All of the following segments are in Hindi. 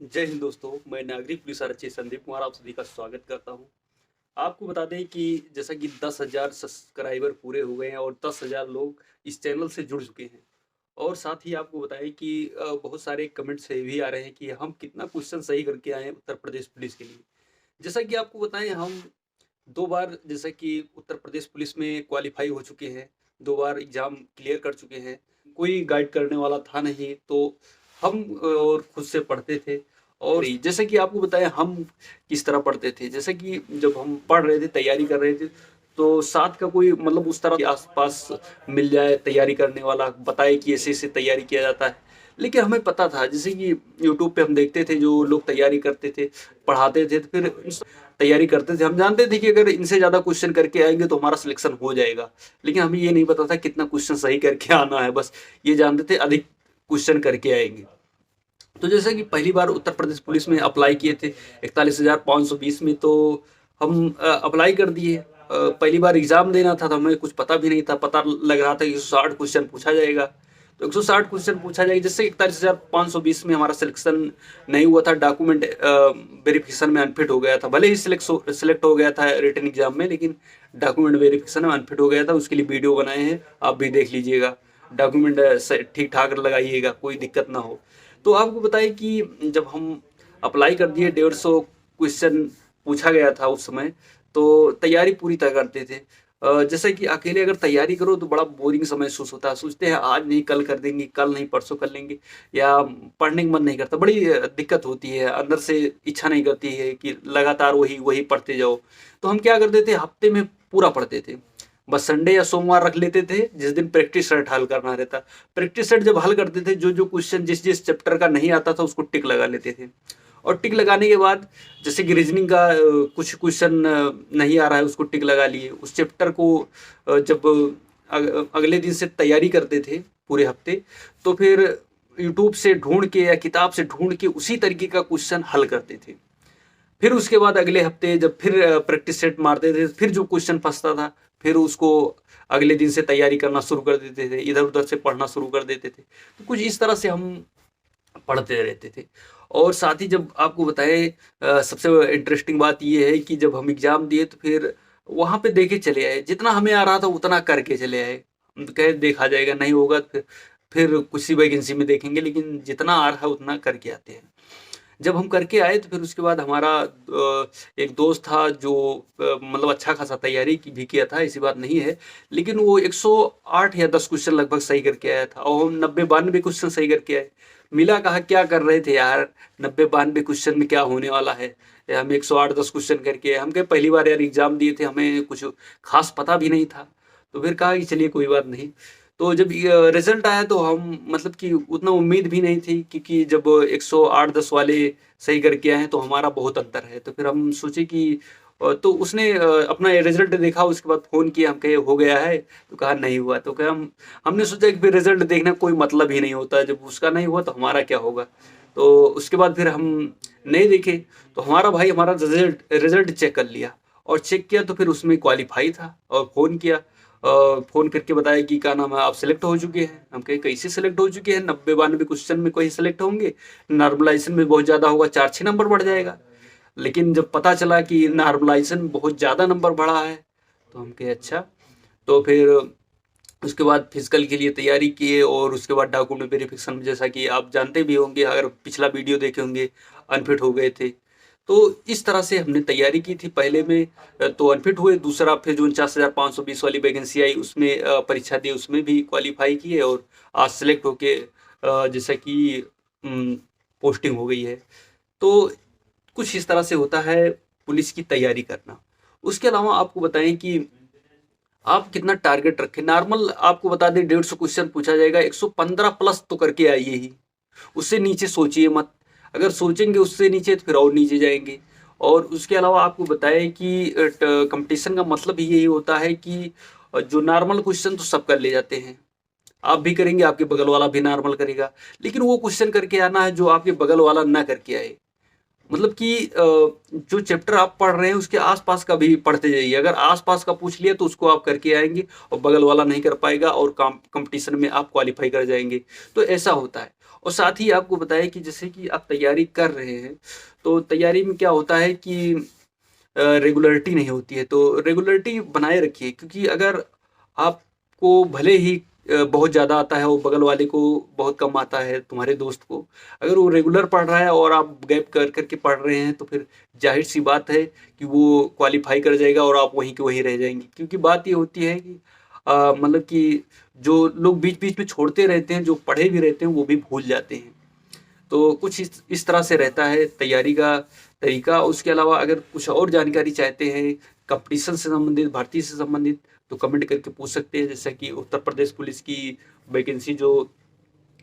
जय हिंद दोस्तों, मैं नागरिक पुलिस आरक्षी संदीप कुमार आप सभी का स्वागत करता हूं। आपको बता दें कि जैसा कि 10,000 सब्सक्राइबर पूरे हुए हैं और 10,000 लोग इस चैनल से जुड़ चुके हैं। और साथ ही आपको बताएं कि बहुत सारे कमेंट्स ये भी आ रहे हैं कि हम कितना क्वेश्चन सही करके आए हैं उत्तर प्रदेश पुलिस के लिए। जैसा कि आपको बताएं, हम 2 बार जैसा कि उत्तर प्रदेश पुलिस में क्वालिफ़ाई हो चुके हैं, 2 बार एग्ज़ाम क्लियर कर चुके हैं। कोई गाइड करने वाला था नहीं, तो हम और खुद से पढ़ते थे। और जैसे कि आपको बताया हम किस तरह पढ़ते थे, जैसे कि जब हम पढ़ रहे थे, तैयारी कर रहे थे, तो साथ का कोई मतलब उस तरह के आस-पास मिल जाए तैयारी करने वाला, बताए कि ऐसे-ऐसे तैयारी किया जाता है। लेकिन हमें पता था, जैसे कि यूट्यूब पे हम देखते थे जो लोग तैयारी करते थे, पढ़ाते थे, तो फिर तैयारी करते थे। हम जानते थे कि अगर इनसे ज़्यादा क्वेश्चन करके आएँगे तो हमारा सिलेक्शन हो जाएगा। लेकिन हमें ये नहीं पता था कितना क्वेश्चन सही करके आना है, बस ये जानते थे अधिक क्वेश्चन करके आएँगे। तो जैसे कि पहली बार उत्तर प्रदेश पुलिस में अप्लाई किए थे 41,520 में, तो हम अप्लाई कर दिए। पहली बार एग्ज़ाम देना था तो हमें कुछ पता भी नहीं था, पता लग रहा था कि 160 क्वेश्चन पूछा जाएगा। तो 160 क्वेश्चन पूछा जाएगा, जिससे 41,520 में हमारा सिलेक्शन नहीं हुआ था। डॉक्यूमेंट वेरिफिकेशन में अनफिट हो गया था, भले ही सिलेक्ट हो गया था रिटन एग्जाम में, लेकिन डॉक्यूमेंट वेरिफिकेशन में अनफिट हो गया था। उसके लिए वीडियो बनाए हैं, आप भी देख लीजिएगा। डॉक्यूमेंट ठीक ठाक लगाइएगा, कोई दिक्कत ना हो। तो आपको बताएं कि जब हम अप्लाई कर दिए, 150 क्वेश्चन पूछा गया था उस समय, तो तैयारी पूरी तरह करते थे। जैसे कि अकेले अगर तैयारी करो तो बड़ा बोरिंग सा महसूस होता है, सोचते हैं आज नहीं कल कर देंगे, कल नहीं परसों कर लेंगे, या पढ़ने का मन नहीं करता, बड़ी दिक्कत होती है, अंदर से इच्छा नहीं करती है कि लगातार वही वही पढ़ते जाओ। तो हम क्या करते थे, हफ्ते में पूरा पढ़ते थे। बस संडे या सोमवार रख लेते थे जिस दिन प्रैक्टिस सेट हल करना रहता। प्रैक्टिस सेट जब हल करते थे, जो जो क्वेश्चन जिस जिस चैप्टर का नहीं आता था उसको टिक लगा लेते थे। और टिक लगाने के बाद जैसे कि रीजनिंग का कुछ क्वेश्चन नहीं आ रहा है, उसको टिक लगा लिए। उस चैप्टर को जब अगले दिन से तैयारी करते थे पूरे हफ्ते, तो फिर यूट्यूब से ढूंढ के या किताब से ढूंढ के उसी तरीके का क्वेश्चन हल करते थे। फिर उसके बाद अगले हफ्ते जब फिर प्रैक्टिस सेट मारते थे, फिर जो क्वेश्चन फंसता था, फिर उसको अगले दिन से तैयारी करना शुरू कर देते थे, इधर उधर से पढ़ना शुरू कर देते थे। तो कुछ इस तरह से हम पढ़ते रहते थे। और साथ ही जब आपको बताए, सबसे इंटरेस्टिंग बात ये है कि जब हम एग्जाम दिए तो फिर वहां पे देखे चले आए, जितना हमें आ रहा था उतना करके चले आए। हम तो कहे देखा जाएगा, नहीं होगा तो फिर कुछ सी वैकेंसी में देखेंगे, लेकिन जितना आ रहा है उतना करके आते हैं। जब हम करके आए तो फिर उसके बाद हमारा एक दोस्त था जो मतलब अच्छा खासा तैयारी की भी किया था, ऐसी बात नहीं है, लेकिन वो 108 या 10 क्वेश्चन लगभग सही करके आया था, और हम 90-92 क्वेश्चन सही करके आए। मिला कहा क्या कर रहे थे यार, 90-92 क्वेश्चन में क्या होने वाला है, हम 108-10 क्वेश्चन करके आए। हम कहे पहली बार यार एग्जाम दिए थे, हमें कुछ खास पता भी नहीं था। तो फिर कहा कि चलिए कोई बात नहीं। तो जब रिजल्ट आया तो हम मतलब कि उतना उम्मीद भी नहीं थी, क्योंकि जब 108-10 वाले सही करके आए हैं तो हमारा बहुत अंतर है। तो फिर हम सोचे कि तो उसने अपना रिजल्ट देखा, उसके बाद फ़ोन किया, हम कहे हो गया है, तो कहा नहीं हुआ। तो कहा हमने सोचा कि फिर रिजल्ट देखना कोई मतलब ही नहीं होता, जब उसका नहीं हुआ तो हमारा क्या होगा। तो उसके बाद फिर हम नहीं देखे, तो हमारा भाई हमारा रिजल्ट रिजल्ट चेक कर लिया, और चेक किया तो फिर उसमें क्वालिफाई था, और फ़ोन किया, फ़ोन करके बताया कि क्या नाम है, आप सेलेक्ट हो चुके हैं। हम कहे कैसे सेलेक्ट हो चुके हैं, 90-92 क्वेश्चन में कोई सेलेक्ट होंगे, नॉर्मलाइजेशन में बहुत ज़्यादा होगा, 4-6 नंबर बढ़ जाएगा। लेकिन जब पता चला कि नॉर्मलाइजेशन में बहुत ज़्यादा नंबर बढ़ा है, तो हम कहे अच्छा। तो फिर उसके बाद फिजिकल के लिए तैयारी किए, और उसके बाद डॉक्यूमेंट वेरिफिकेशन में, जैसा कि आप जानते भी होंगे, अगर पिछला वीडियो देखे होंगे, अनफिट हो गए थे। तो इस तरह से हमने तैयारी की थी। पहले में तो अनफिट हुए, दूसरा फिर जो 49,520 वाली वैकेंसी आई उसमें परीक्षा दी, उसमें भी क्वालिफाई किए, और आज सेलेक्ट होके जैसा कि पोस्टिंग हो गई है। तो कुछ इस तरह से होता है पुलिस की तैयारी करना। उसके अलावा आपको बताएं कि आप कितना टारगेट रखें। नॉर्मल आपको बता दें 150 क्वेश्चन पूछा जाएगा, 115 प्लस तो करके आइए ही, उससे नीचे सोचिए मत। अगर सोचेंगे उससे नीचे तो फिर और नीचे जाएंगे। और उसके अलावा आपको बताएं कि कंपटीशन का मतलब ही यही होता है कि जो नॉर्मल क्वेश्चन तो सब कर ले जाते हैं, आप भी करेंगे, आपके बगल वाला भी नॉर्मल करेगा, लेकिन वो क्वेश्चन करके आना है जो आपके बगल वाला ना करके आए। मतलब कि जो चैप्टर आप पढ़ रहे हैं उसके आसपास का भी पढ़ते जाइए। अगर आसपास का पूछ लिया तो उसको आप करके आएंगे, और बगल वाला नहीं कर पाएगा, और कंपटीशन में आप क्वालिफाई कर जाएंगे। तो ऐसा होता है। और साथ ही आपको बताएं कि जैसे कि आप तैयारी कर रहे हैं, तो तैयारी में क्या होता है कि रेगुलरिटी नहीं होती है, तो रेगुलरिटी बनाए रखिए, क्योंकि अगर आपको भले ही बहुत ज़्यादा आता है और बगल वाले को बहुत कम आता है, तुम्हारे दोस्त को, अगर वो रेगुलर पढ़ रहा है और आप गैप कर करके पढ़ रहे हैं, तो फिर जाहिर सी बात है कि वो क्वालिफाई कर जाएगा और आप वहीं के वहीं रह जाएंगे। क्योंकि बात ये होती है कि मतलब कि जो लोग बीच बीच में छोड़ते रहते हैं, जो पढ़े भी रहते हैं, वो भी भूल जाते हैं। तो कुछ इस तरह से रहता है तैयारी का तरीका। उसके अलावा अगर कुछ और जानकारी चाहते हैं कंपटीशन से संबंधित, भर्ती से संबंधित, तो कमेंट करके पूछ सकते हैं। जैसा कि उत्तर प्रदेश पुलिस की वैकेंसी जो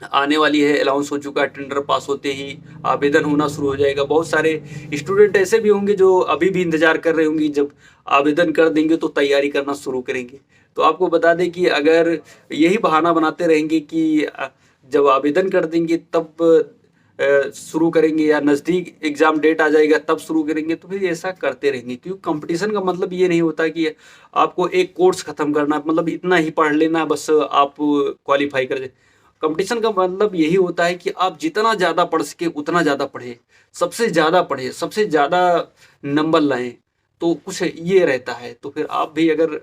आने वाली है, अनाउंस हो चुका है, टेंडर पास होते ही आवेदन होना शुरू हो जाएगा। बहुत सारे स्टूडेंट ऐसे भी होंगे जो अभी भी इंतजार कर रहे होंगे, जब आवेदन कर देंगे तो तैयारी करना शुरू करेंगे। तो आपको बता दें कि अगर यही बहाना बनाते रहेंगे कि जब आवेदन कर देंगे तब शुरू करेंगे, या नज़दीक एग्ज़ाम डेट आ जाएगा तब शुरू करेंगे, तो फिर ऐसा करते रहेंगे। क्योंकि कंपटीशन का मतलब ये नहीं होता कि आपको एक कोर्स ख़त्म करना, मतलब इतना ही पढ़ लेना बस आप क्वालिफाई कर जाए। कंपटीशन का मतलब यही होता है कि आप जितना ज़्यादा पढ़ सके उतना ज़्यादा पढ़े, सबसे ज़्यादा पढ़े, सबसे ज़्यादा नंबर लाएं। तो कुछ ये रहता है। तो फिर आप भी अगर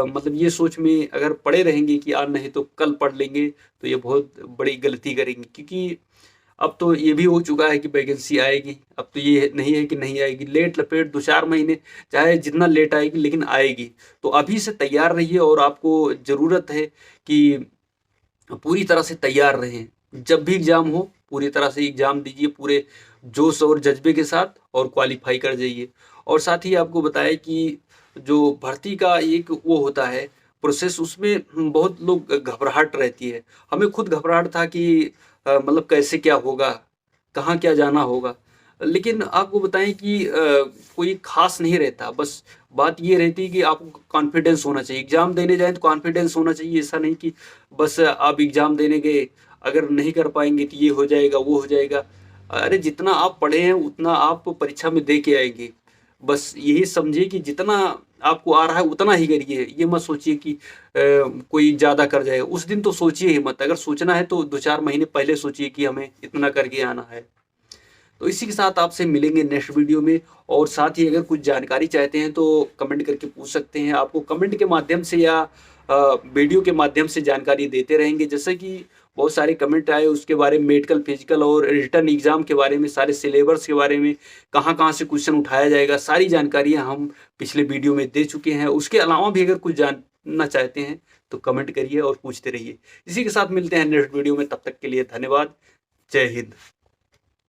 मतलब ये सोच में अगर पड़े रहेंगे कि आज नहीं तो कल पढ़ लेंगे, तो ये बहुत बड़ी गलती करेंगे। क्योंकि अब तो ये भी हो चुका है कि वैकेंसी आएगी। अब तो ये नहीं है कि नहीं आएगी, लेट लपेट 2-4 महीने चाहे जितना लेट आएगी, लेकिन आएगी। तो अभी से तैयार रहिए और आपको ज़रूरत है कि पूरी तरह से तैयार रहें। जब भी एग्ज़ाम हो पूरी तरह से एग्ज़ाम दीजिए, पूरे जोश और जज्बे के साथ, और क्वालिफाई कर जाइए। और साथ ही आपको बताएं कि जो भर्ती का एक वो होता है प्रोसेस, उसमें बहुत लोग घबराहट रहती है। हमें खुद घबराहट था कि मतलब कैसे क्या होगा, कहाँ क्या जाना होगा। लेकिन आपको बताएं कि कोई खास नहीं रहता। बस बात ये रहती है कि आपको कॉन्फिडेंस होना चाहिए। एग्ज़ाम देने जाएँ तो कॉन्फिडेंस होना चाहिए। ऐसा नहीं कि बस आप एग्ज़ाम देने गए, अगर नहीं कर पाएँगे तो ये हो जाएगा, वो हो जाएगा। अरे जितना आप पढ़े हैं उतना आप परीक्षा में दे के आएँगे। बस यही समझिए कि जितना आपको आ रहा है उतना ही करिए। ये मत सोचिए कि कोई ज़्यादा कर जाएगा। उस दिन तो सोचिए ही मत। अगर सोचना है तो 2-4 महीने पहले सोचिए कि हमें इतना करके आना है। तो इसी के साथ आपसे मिलेंगे नेक्स्ट वीडियो में। और साथ ही अगर कुछ जानकारी चाहते हैं तो कमेंट करके पूछ सकते हैं। आपको कमेंट के माध्यम से या वीडियो के माध्यम से जानकारी देते रहेंगे। जैसे कि बहुत सारे कमेंट आए उसके बारे में, मेडिकल, फिजिकल और रिटर्न एग्जाम के बारे में, सारे सिलेबस के बारे में, कहाँ कहाँ से क्वेश्चन उठाया जाएगा, सारी जानकारियाँ हम पिछले वीडियो में दे चुके हैं। उसके अलावा भी अगर कुछ जानना चाहते हैं तो कमेंट करिए और पूछते रहिए। इसी के साथ मिलते हैं नेक्स्ट वीडियो में। तब तक के लिए धन्यवाद। जय हिंद।